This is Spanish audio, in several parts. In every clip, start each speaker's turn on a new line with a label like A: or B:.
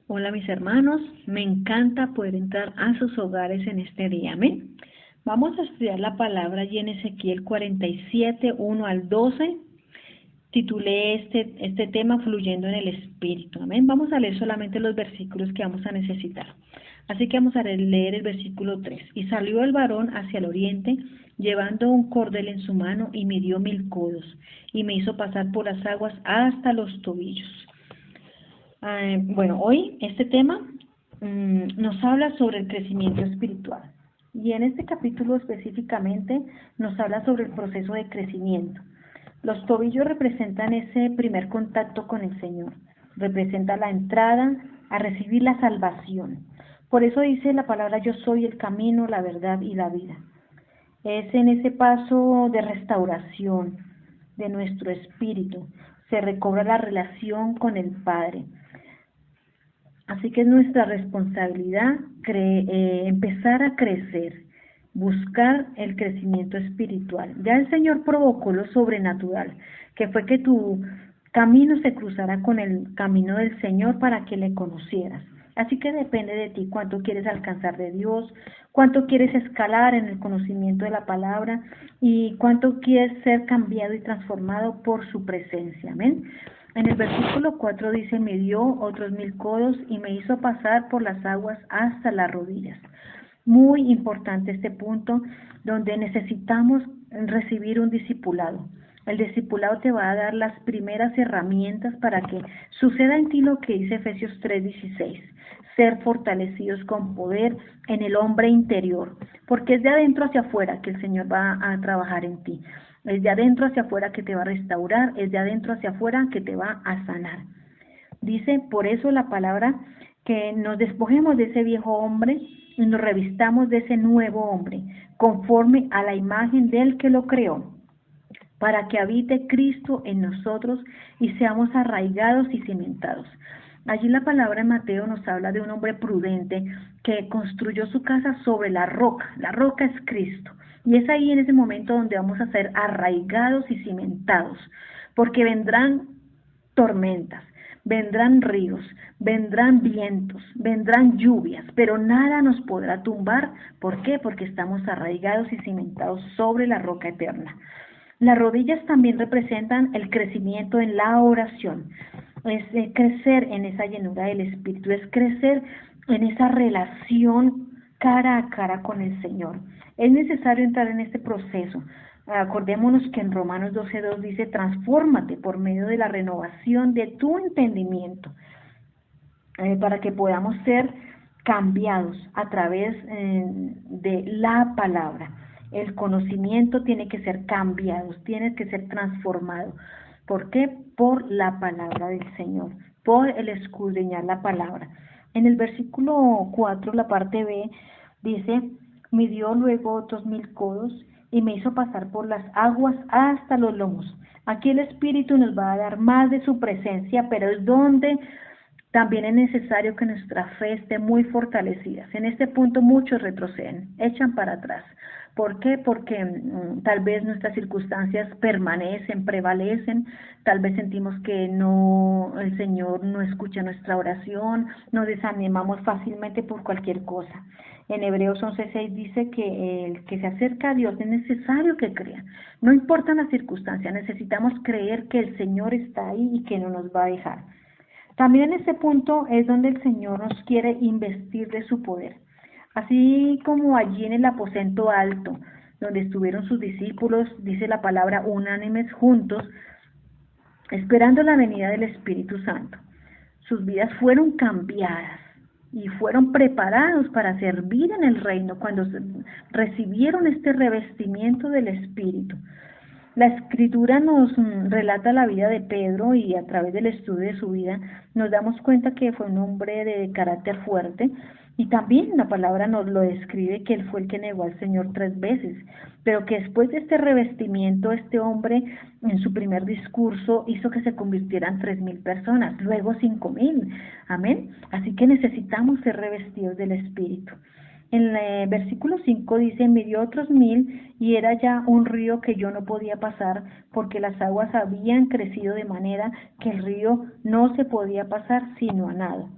A: Hola mis hermanos, me encanta poder entrar a sus hogares en este día, amén. Vamos a estudiar la palabra allí en Ezequiel 47, 1 al 12. Titulé este tema Fluyendo en el Espíritu, amén. Vamos a leer solamente los versículos que vamos a necesitar. Así que vamos a leer el versículo 3. Y salió el varón hacia el oriente, llevando un cordel en su mano, y midió 1000 codos, y me hizo pasar por las aguas hasta los tobillos. Bueno, hoy este tema nos habla sobre el crecimiento espiritual. Y en este capítulo específicamente nos habla sobre el proceso de crecimiento. Los tobillos representan ese primer contacto con el Señor, representa la entrada a recibir la salvación. Por eso dice la palabra: yo soy el camino, la verdad y la vida. Es en ese paso de restauración de nuestro espíritu, se recobra la relación con el Padre. Así que es nuestra responsabilidad empezar a crecer, buscar el crecimiento espiritual. Ya el Señor provocó lo sobrenatural, que fue que tu camino se cruzara con el camino del Señor para que le conocieras. Así que depende de ti cuánto quieres alcanzar de Dios, cuánto quieres escalar en el conocimiento de la palabra y cuánto quieres ser cambiado y transformado por su presencia. Amén. En el versículo 4 dice: me dio otros 1000 codos y me hizo pasar por las aguas hasta las rodillas. Muy importante este punto, donde necesitamos recibir un discipulado. El discipulado te va a dar las primeras herramientas para que suceda en ti lo que dice Efesios 3:16, ser fortalecidos con poder en el hombre interior, porque es de adentro hacia afuera que el Señor va a trabajar en ti. Es de adentro hacia afuera que te va a restaurar, es de adentro hacia afuera que te va a sanar. Dice por eso la palabra que nos despojemos de ese viejo hombre y nos revistamos de ese nuevo hombre, conforme a la imagen del que lo creó, para que habite Cristo en nosotros y seamos arraigados y cimentados. Allí la palabra en Mateo nos habla de un hombre prudente que construyó su casa sobre la roca es Cristo. Y es ahí en ese momento donde vamos a ser arraigados y cimentados, porque vendrán tormentas, vendrán ríos, vendrán vientos, vendrán lluvias, pero nada nos podrá tumbar. ¿Por qué? Porque estamos arraigados y cimentados sobre la roca eterna. Las rodillas también representan el crecimiento en la oración, es crecer en esa llenura del Espíritu, es crecer en esa relación cara a cara con el Señor. Es necesario entrar en este proceso. Acordémonos que en Romanos 12:2 dice: transfórmate por medio de la renovación de tu entendimiento, para que podamos ser cambiados a través de la palabra. El conocimiento tiene que ser cambiado, tiene que ser transformado. ¿Por qué? Por la palabra del Señor, por el escudriñar la palabra. En el versículo 4, la parte B, dice: midió luego otros 1000 codos y me hizo pasar por las aguas hasta los lomos. Aquí el Espíritu nos va a dar más de su presencia, pero es donde también es necesario que nuestra fe esté muy fortalecida. En este punto muchos retroceden, echan para atrás. ¿Por qué? Porque tal vez nuestras circunstancias permanecen, prevalecen, tal vez sentimos que no, el Señor no escucha nuestra oración, nos desanimamos fácilmente por cualquier cosa. En Hebreos 11:6 dice que el que se acerca a Dios es necesario que crea. No importan las circunstancias, necesitamos creer que el Señor está ahí y que no nos va a dejar. También en este punto es donde el Señor nos quiere investir de su poder. Así como allí en el aposento alto, donde estuvieron sus discípulos, dice la palabra, unánimes juntos, esperando la venida del Espíritu Santo. Sus vidas fueron cambiadas y fueron preparados para servir en el reino cuando recibieron este revestimiento del Espíritu. La Escritura nos relata la vida de Pedro y a través del estudio de su vida nos damos cuenta que fue un hombre de carácter fuerte, y también la palabra nos lo describe que él fue el que negó al Señor 3 veces, pero que después de este revestimiento, este hombre en su primer discurso hizo que se convirtieran 3000 personas, luego 5000, amén. Así que necesitamos ser revestidos del Espíritu. En el versículo 5 dice: me dio otros 1000 y era ya un río que yo no podía pasar, porque las aguas habían crecido de manera que el río no se podía pasar sino a nado.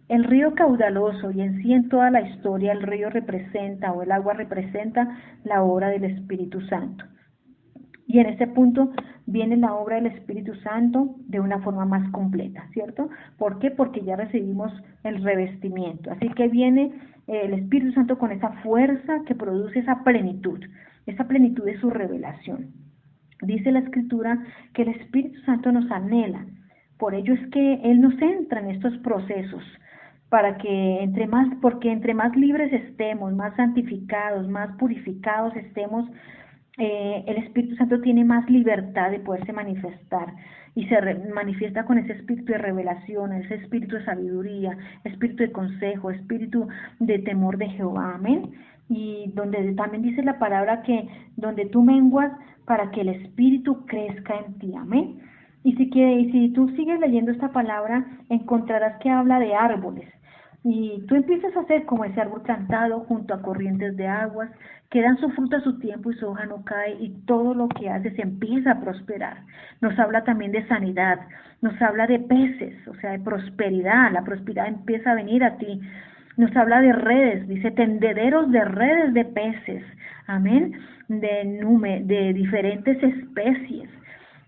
A: El río caudaloso y en sí en toda la historia el río representa o el agua representa la obra del Espíritu Santo. Y en este punto viene la obra del Espíritu Santo de una forma más completa, ¿cierto? ¿Por qué? Porque ya recibimos el revestimiento. Así que viene el Espíritu Santo con esa fuerza que produce esa plenitud de su revelación. Dice la Escritura que el Espíritu Santo nos anhela. Por ello es que Él nos entra en estos procesos porque entre más libres estemos, más santificados, más purificados estemos, el Espíritu Santo tiene más libertad de poderse manifestar y manifiesta con ese espíritu de revelación, ese espíritu de sabiduría, espíritu de consejo, espíritu de temor de Jehová, amén. Y donde también dice la palabra que donde tú menguas para que el espíritu crezca en ti, amén. Y si tú sigues leyendo esta palabra, encontrarás que habla de árboles. Y tú empiezas a ser como ese árbol plantado junto a corrientes de aguas, que dan su fruto a su tiempo y su hoja no cae, y todo lo que hace se empieza a prosperar. Nos habla también de sanidad, nos habla de peces, o sea, de prosperidad. La prosperidad empieza a venir a ti. Nos habla de redes, dice tendederos de redes de peces, amén, de diferentes especies,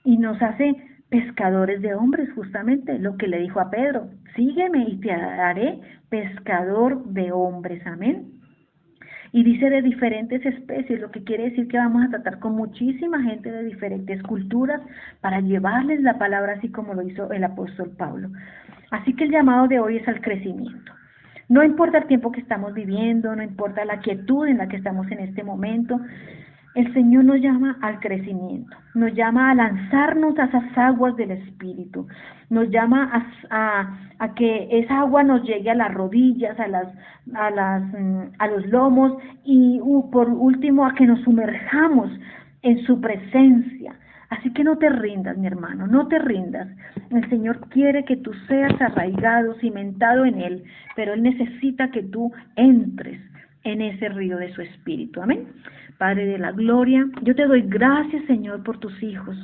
A: y nos hace pescadores de hombres, justamente lo que le dijo a Pedro: sígueme y te haré pescador de hombres, amén. Y dice de diferentes especies, lo que quiere decir que vamos a tratar con muchísima gente de diferentes culturas para llevarles la palabra, así como lo hizo el apóstol Pablo. Así que el llamado de hoy es al crecimiento. No importa el tiempo que estamos viviendo, no importa la quietud en la que estamos en este momento, el Señor nos llama al crecimiento, nos llama a lanzarnos a esas aguas del Espíritu, nos llama a que esa agua nos llegue a las rodillas, a los lomos, y por último a que nos sumerjamos en su presencia. Así que no te rindas, mi hermano, no te rindas. El Señor quiere que tú seas arraigado, cimentado en Él, pero Él necesita que tú entres en ese río de su Espíritu. Amén. Padre de la gloria, yo te doy gracias, Señor, por tus hijos.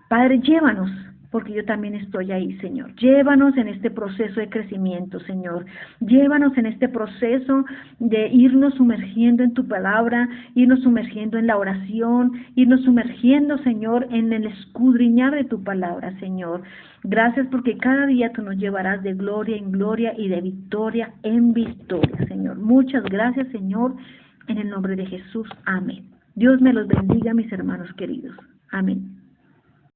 A: Padre, llévanos, porque yo también estoy ahí, Señor. Llévanos en este proceso de crecimiento, Señor. Llévanos en este proceso de irnos sumergiendo en tu palabra, irnos sumergiendo en la oración, irnos sumergiendo, Señor, en el escudriñar de tu palabra, Señor. Gracias porque cada día tú nos llevarás de gloria en gloria y de victoria en victoria, Señor. Muchas gracias, Señor, en el nombre de Jesús. Amén. Dios me los bendiga, mis hermanos queridos. Amén.